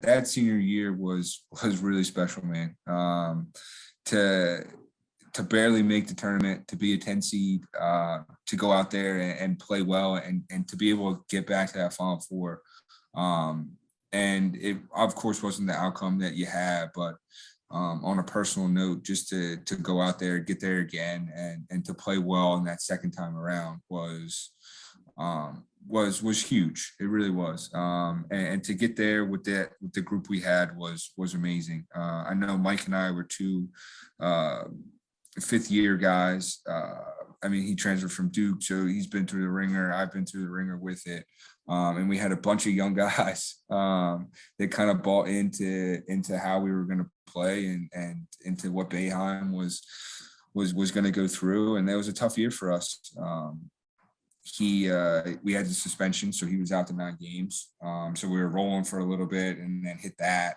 that senior year was really special, man. To barely make the tournament, to be a 10 seed, to go out there and play well, and to be able to get back to that Final Four. And it, of course, wasn't the outcome that you had, but on a personal note, just to go out there, get there again, and to play well in that second time around was huge. It really was. And to get there with the group we had was amazing. I know Mike and I were two fifth-year guys. I mean, he transferred from Duke, so he's been through the ringer. I've been through the ringer with it. And we had a bunch of young guys that kind of bought into how we were going to play and into what Boeheim was going to go through. And that was a tough year for us. We had the suspension, so he was out the 9 games. So we were rolling for a little bit and then hit that.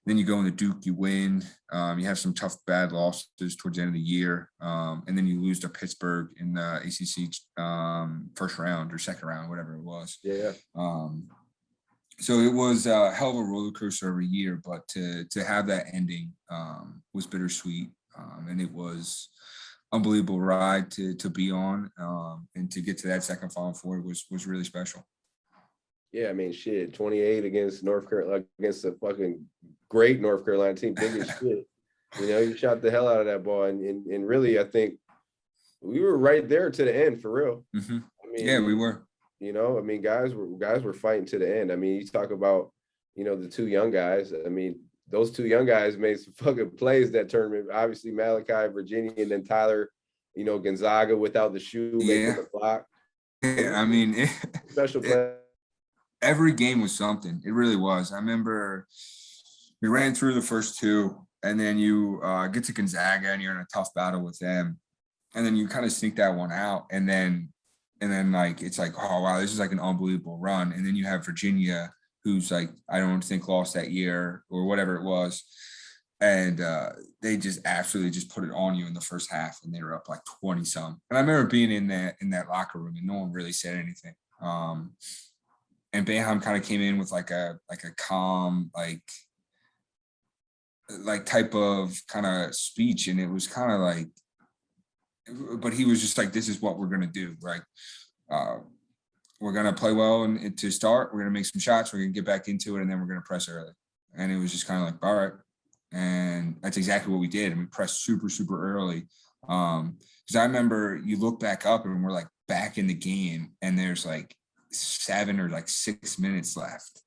Then you go into Duke, you win. You have some tough, bad losses towards the end of the year. And then you lose to Pittsburgh in the ACC first round or second round, whatever it was. Yeah. So it was a hell of a roller coaster every year, but to have that ending was bittersweet. And it was unbelievable ride to be on. And to get to that second Final Four was really special. Yeah, I mean, shit, 28 against North Carolina, against a fucking great North Carolina team, big as shit. You know, you shot the hell out of that ball, and really, I think we were right there to the end for real. Mm-hmm. I mean, yeah, we were. You know, I mean, guys were fighting to the end. I mean, you talk about, you know, the 2 young guys. I mean, those 2 young guys made some fucking plays that tournament. Obviously, Malachi, Virginia, and then Tyler, you know, Gonzaga without the shoe, making the block. Yeah, I mean, special play. Every game was something. It really was. I remember we ran through the first 2, and then you get to Gonzaga, and you're in a tough battle with them, and then you kind of sneak that one out, and then like it's like, oh wow, this is like an unbelievable run, and then you have Virginia, who's like, I don't think lost that year or whatever it was, and they just absolutely just put it on you in the first half, and they were up like 20-some. And I remember being in that locker room, and no one really said anything. And Boeheim kind of came in with like a calm, like type of kind of speech. And it was kind of like, but he was just like, this is what we're going to do. Like, we're going to play well and to start, we're going to make some shots. We're going to get back into it. And then we're going to press early. And it was just kind of like, all right. And that's exactly what we did. And we pressed super, super early. Because I remember you look back up and we're like back in the game, and there's like 7 or like 6 minutes left,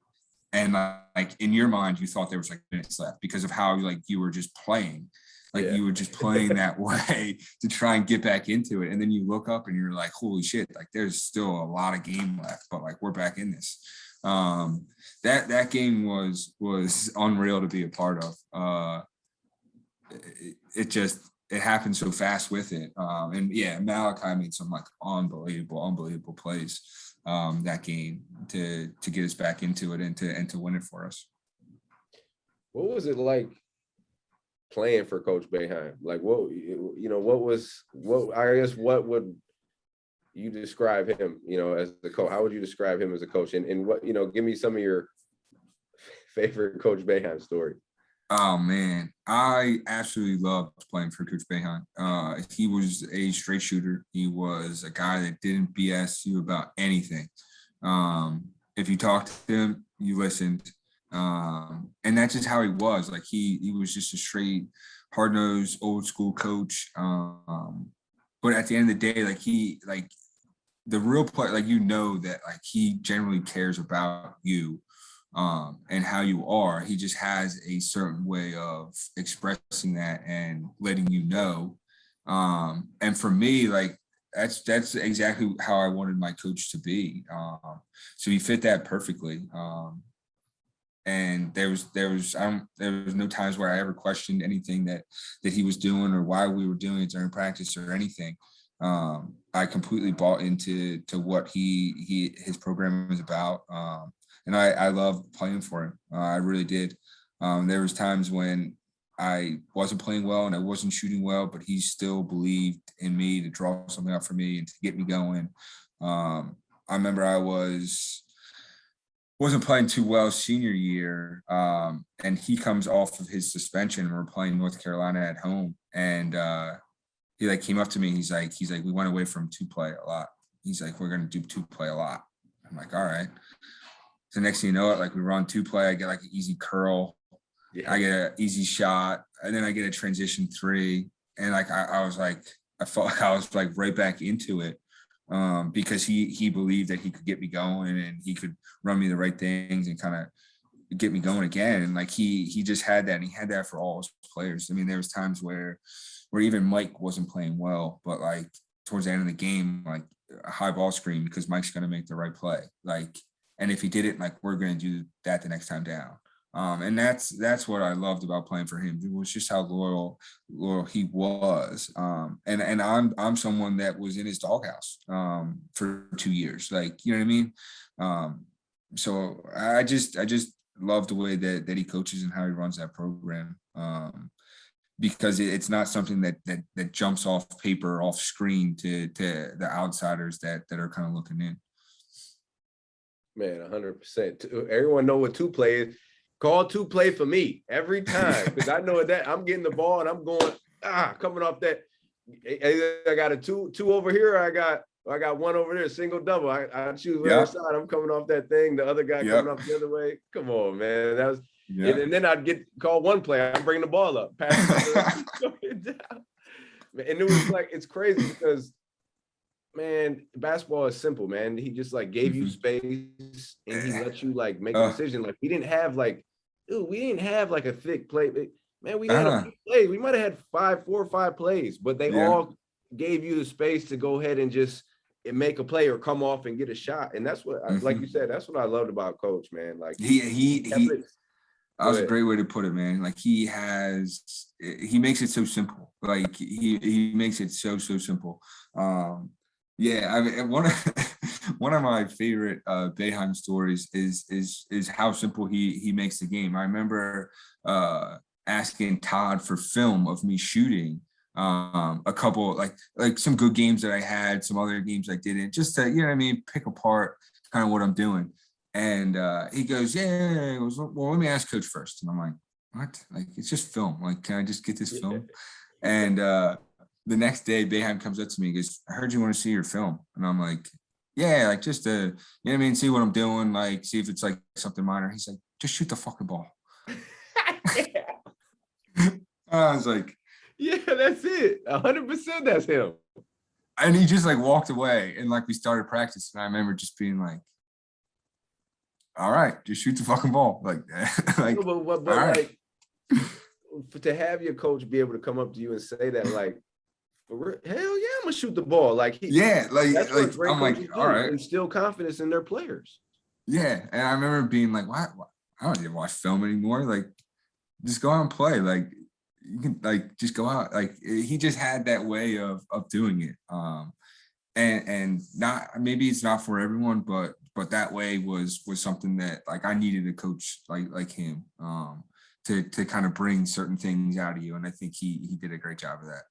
and like in your mind you thought there was like minutes left because of how like you were just playing, like you were just playing that way to try and get back into it. And then you look up and you're like, holy shit, like there's still a lot of game left, but like we're back in this. That game was unreal to be a part of. It happened so fast with it. And yeah, Malachi made some like unbelievable plays that game to get us back into it and to win it for us. What was it like playing for Coach Boeheim? Like, what would you describe him, you know, as the coach? How would you describe him as a coach? And what, you know, give me some of your favorite Coach Boeheim story. Oh man, I absolutely loved playing for Coach Boeheim. He was a straight shooter. He was a guy that didn't BS you about anything. If you talked to him, you listened. And that's just how he was. Like he was just a straight, hard-nosed, old school coach. But at the end of the day, like the real player, like, you know, that like he generally cares about you. And how you are. He just has a certain way of expressing that and letting you know. And for me, like that's exactly how I wanted my coach to be. So he fit that perfectly. And there was no times where I ever questioned anything that he was doing or why we were doing it during practice or anything. I completely bought into what his program was about. And I loved playing for him. I really did. There was times when I wasn't playing well and I wasn't shooting well, but he still believed in me to draw something up for me and to get me going. I remember I was wasn't playing too well senior year, and he comes off of his suspension. We're playing North Carolina at home, and he like came up to me. He's like, we went away from two play a lot. He's like, we're gonna do two play a lot. I'm like, all right. So next thing you know it, like we run two play. I get like an easy curl. Yeah. I get an easy shot, and then I get a transition three, and like I was like, I felt like I was like right back into it, because he believed that he could get me going and he could run me the right things and kind of get me going again. And like he just had that, and he had that for all his players. I mean, there was times where even Mike wasn't playing well, but like towards the end of the game, like a high ball screen because Mike's going to make the right play. Like, and if he did it, like we're going to do that the next time down. And that's what I loved about playing for him. It was just how loyal he was. And I'm someone that was in his doghouse for 2 years. Like, you know what I mean? So I just love the way that he coaches and how he runs that program. Because it's not something that jumps off paper, off screen to the outsiders that are kind of looking in. Man, 100%. Everyone know what two play is. Call two play for me every time, because I know that I'm getting the ball and I'm going coming off that. I got a two over here. I got one over there, single double. I choose whatever side I'm coming off that thing. The other guy coming off the other way. Come on, man. That was and then I'd get called one play. I'm bringing the ball up, passing it down. And it was like, it's crazy because, man, basketball is simple, man. He just like gave you space and he let you like make a decision. Like we didn't have like a thick play. Man, we had a few plays. We might have had 4 or 5 plays, but they all gave you the space to go ahead and just make a play or come off and get a shot. And that's what, like you said, that's what I loved about Coach, man. Like he that was a great way to put it, man. Like he makes it so simple. Like he makes it so simple. Yeah, I mean, one of my favorite Boeheim stories is how simple he makes the game. I remember asking Todd for film of me shooting a couple like some good games that I had, some other games I didn't, just to, you know what I mean, pick apart kind of what I'm doing. And he goes, yeah. He goes, well, let me ask Coach first. And I'm like, what? Like, it's just film. Like, can I just get this film? And the next day, Boeheim comes up to me and goes, I heard you want to see your film. And I'm like, yeah, like just to, you know what I mean, see what I'm doing, like see if it's like something minor. He's like, just shoot the fucking ball. I was like, yeah, that's it. 100% that's him. And he just like walked away and like we started practice. And I remember just being like, all right, just shoot the fucking ball. Like, like, but like, to have your coach be able to come up to you and say that, like, hell yeah, I'm gonna shoot the ball. Like, I'm like, all right, instill confidence in their players. Yeah, and I remember being like, why? I don't even watch film anymore. Like, just go out and play. Like, you can like just go out. Like, he just had that way of doing it. And not, maybe it's not for everyone, but that way was something that like I needed a coach like him to kind of bring certain things out of you. And I think he did a great job of that.